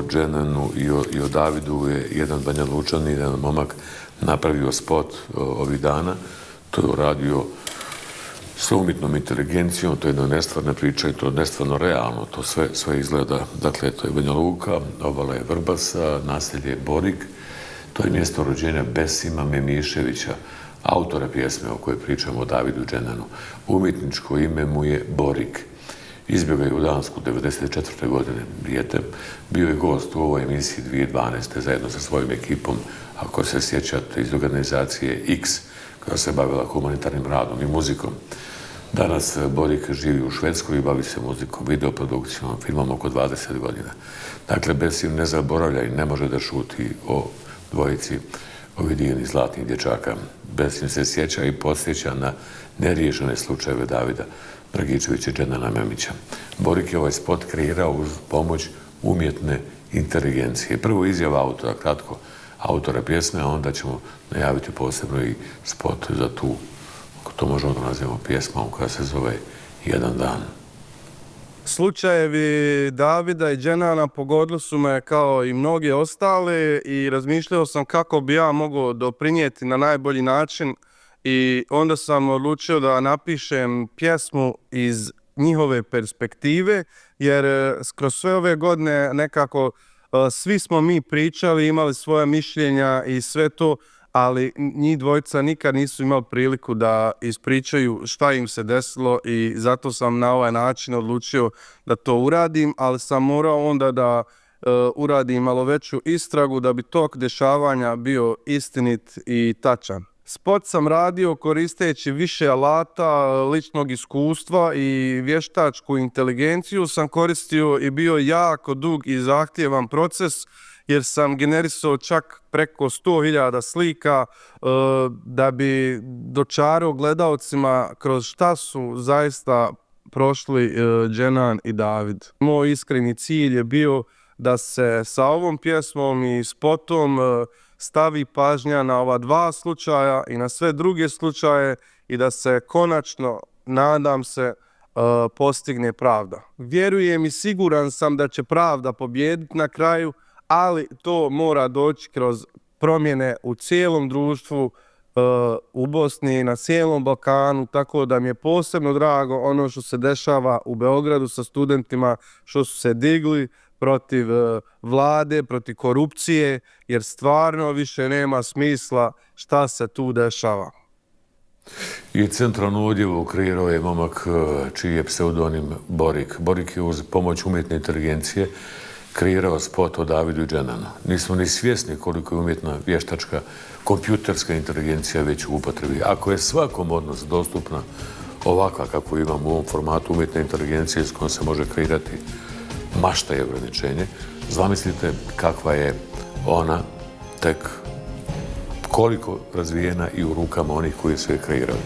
Dženanu i o Davidu je jedan Banja Lučanin, jedan momak napravio spot ovih dana. To je uradio s umjetnom inteligencijom, to je jedna nestvarna priča i to je nestvarno realno, to sve izgleda. Dakle, to je Banja Luka, obala je Vrbasa, naselje je Borik, to je mjesto rođenja Besima Memiševića, autora pjesme o kojoj pričamo o Davidu Dženanu. Umjetničko ime mu je Borik. Izbjegao je u Dansku 1994. godine, dijete. Bio je gost u ovoj emisiji 2012. zajedno sa svojim ekipom, ako se sjećate, iz organizacije X, koja se bavila humanitarnim radom i muzikom. Danas Borik živi u Švedskoj i bavi se muzikom, videoprodukcijom, filmom oko 20 godina. Dakle, Besim ne zaboravlja i ne može da šuti o dvojici ovih divnih zlatnih dječaka. Besim se sjeća i podsjeća na neriješene slučajeve Davida Dragičevića i Dženana Memića. Borik je ovaj spot kreirao uz pomoć umjetne inteligencije. Prvo izjava autora, kratko, autora pjesme, a onda ćemo najaviti posebno i spot za tu, ako to možemo da nazivamo pjesmom, koja se zove Jedan dan. Slučajevi Davida i Dženana pogodili su me kao i mnogi ostali i razmišljao sam kako bi ja mogao doprinijeti na najbolji način i onda sam odlučio da napišem pjesmu iz njihove perspektive, jer kroz sve ove godine nekako svi smo mi pričali, imali svoje mišljenja i sve to, ali njih dvojica nikad nisu imali priliku da ispričaju šta im se desilo i zato sam na ovaj način odlučio da to uradim, ali sam morao onda da uradim malo veću istragu da bi tok dešavanja bio istinit i tačan. Spot sam radio koristeći više alata, ličnog iskustva i vještačku inteligenciju sam koristio i bio jako dug i zahtjevan proces jer sam generisao čak preko 100.000 slika da bi dočarao gledaocima kroz šta su zaista prošli Dženan i David. Moj iskreni cilj je bio da se sa ovom pjesmom i spotom stavi pažnja na ova dva slučaja i na sve druge slučaje i da se konačno, nadam se, postigne pravda. Vjerujem i siguran sam da će pravda pobijediti na kraju, ali to mora doći kroz promjene u cijelom društvu, u Bosni i na cijelom Balkanu, tako da mi je posebno drago ono što se dešava u Beogradu sa studentima, što su se digli protiv vlade, protiv korupcije, jer stvarno više nema smisla šta se tu dešava. I centralnu odjevu kreirao je momak čiji je pseudonim Borik. Borik je uz pomoć umjetne inteligencije kreirao spot o Davidu i Dženanu. Nismo ni svjesni koliko je umjetna vještačka kompjuterska inteligencija već u upotrebi. Ako je svakom od nas dostupna ovakva kako imamo u ovom formatu umjetne inteligencije s kojom se može kreirati mašta i ograničenje, zamislite kakva je ona tek koliko razvijena i u rukama onih koji su je kreirali.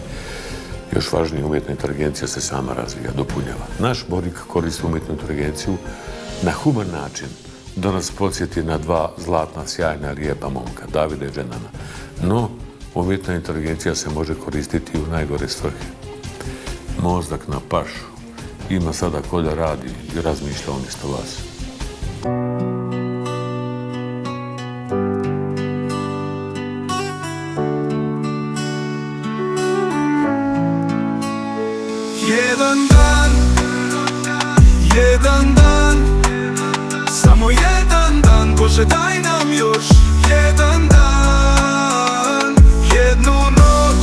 Još važnije, umjetna inteligencija se sama razvija, dopunjava. Naš Borik koristi umjetnu inteligenciju na human način da nas podsjeti na dva zlatna, sjajna, lijepa momka, Davida i Dženana. No, umjetna inteligencija se može koristiti i u najgore svrhe. Mozak na pašu ima sada ko da radi i razmišlja umjesto vas. Jedan dan, samo jedan dan, Bože daj nam još jedan dan, jednu noć,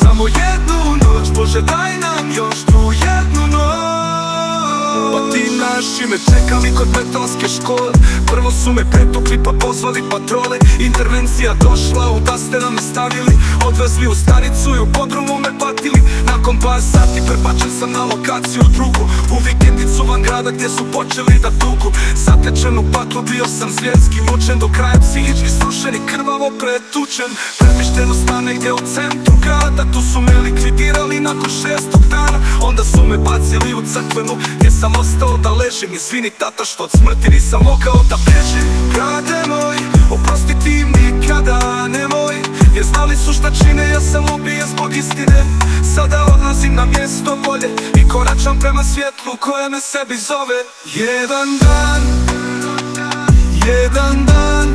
samo jednu noć, Bože daj nam još tu jednu noć. Pa ti naši me čekali kod betonske škole, prvo su me pretukli pa pozvali patrole. Intervencija došla, u dastera me stavili, odvezli u stanicu i u podrumu me patili. Nakon par sati prebačen sam na lokaciju drugu, u vikendicu van grada gdje su počeli da tuku. Zatečen u paklu, bio sam zvjerski mučen, do kraja psihički srušen i krvavo pretučen. Premješten u stan negdje u centru grada, tu su me likvidirali nakon 6. dana. Onda su me bacili u crkvenu gdje sam ostao da ležim. Izvini tata što od smrti nisam mogao da bežim. Grade moj, oprosti ti nikada nemoj, Jer znali su šta čine, ja sam ubijen zbog istine. Sada odlazim na mjesto bolje i koračam prema svjetlu koje me sebi zove. Jedan dan, jedan dan,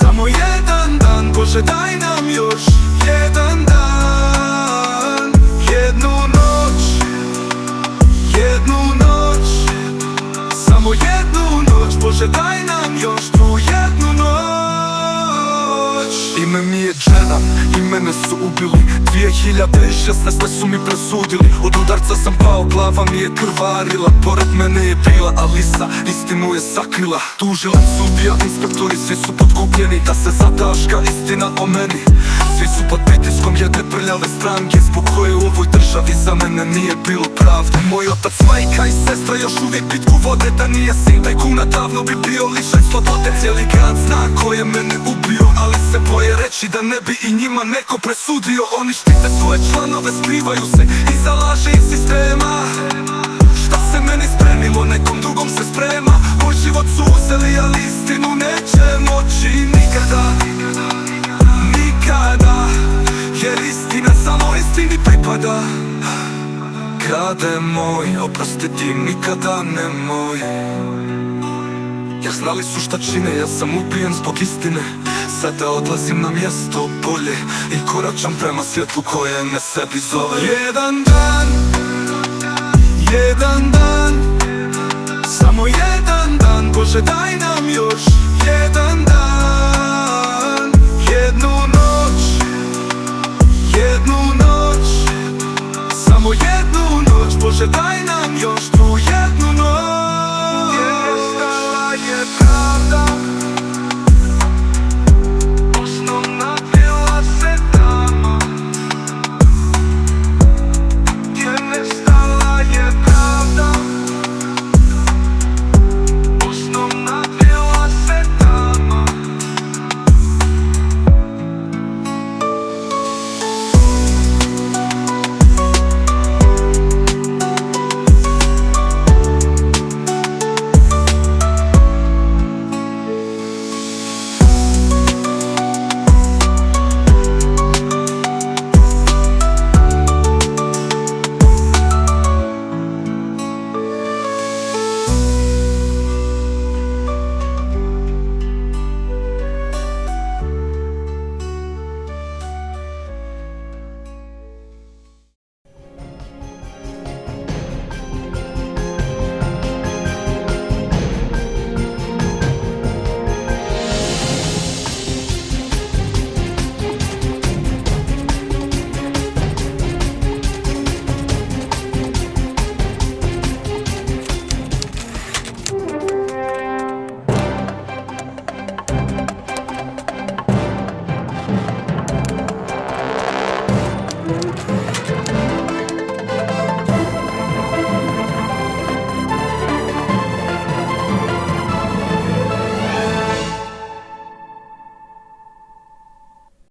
samo jedan dan, Bože daj nam još jedan dan. Jednu noć, jednu noć, samo jednu noć, Bože daj nam još tu jednu noć. Ime mi je Dženan i mene su ubili 2016. su mi presudili. Od udarca sam pao, glava mi je krvarila. Pored mene je bila Alisa, istinu je sakrila. Tužilac, sudija, inspektori, svi su potkupljeni da se zataška istina o meni. Svi su pod pritiskom jedne prljave stranke, zbog koje u ovoj državi za mene nije bilo pravde. Moj otac, majka i sestra još uvijek bitku vode. Da nije sin tajkuna davno bi bio lišen slobode. Cijeli grad zna ko je mene ubio, ali se boje reći da ne bi i njima neko presudio. Oni štite svoje članove, skrivaju se iza laže i sistema. Šta se meni spremilo, nekom drugom se sprema. Moj život su uzeli, ali istinu neće moći nikada, nikada. Jer istina samo istini pripada. Grade moj, oprosti ti nikada nemoj. Jer znali su šta čine, ja sam ubijen zbog istine. Sada odlazim na mjesto bolje i koračam prema svjetlu koje me sebi zove. Jedan dan, jedan dan, samo jedan dan, Bože daj nam još jedan dan. Jednu noć, jednu noć, samo jednu noć, Bože daj nam još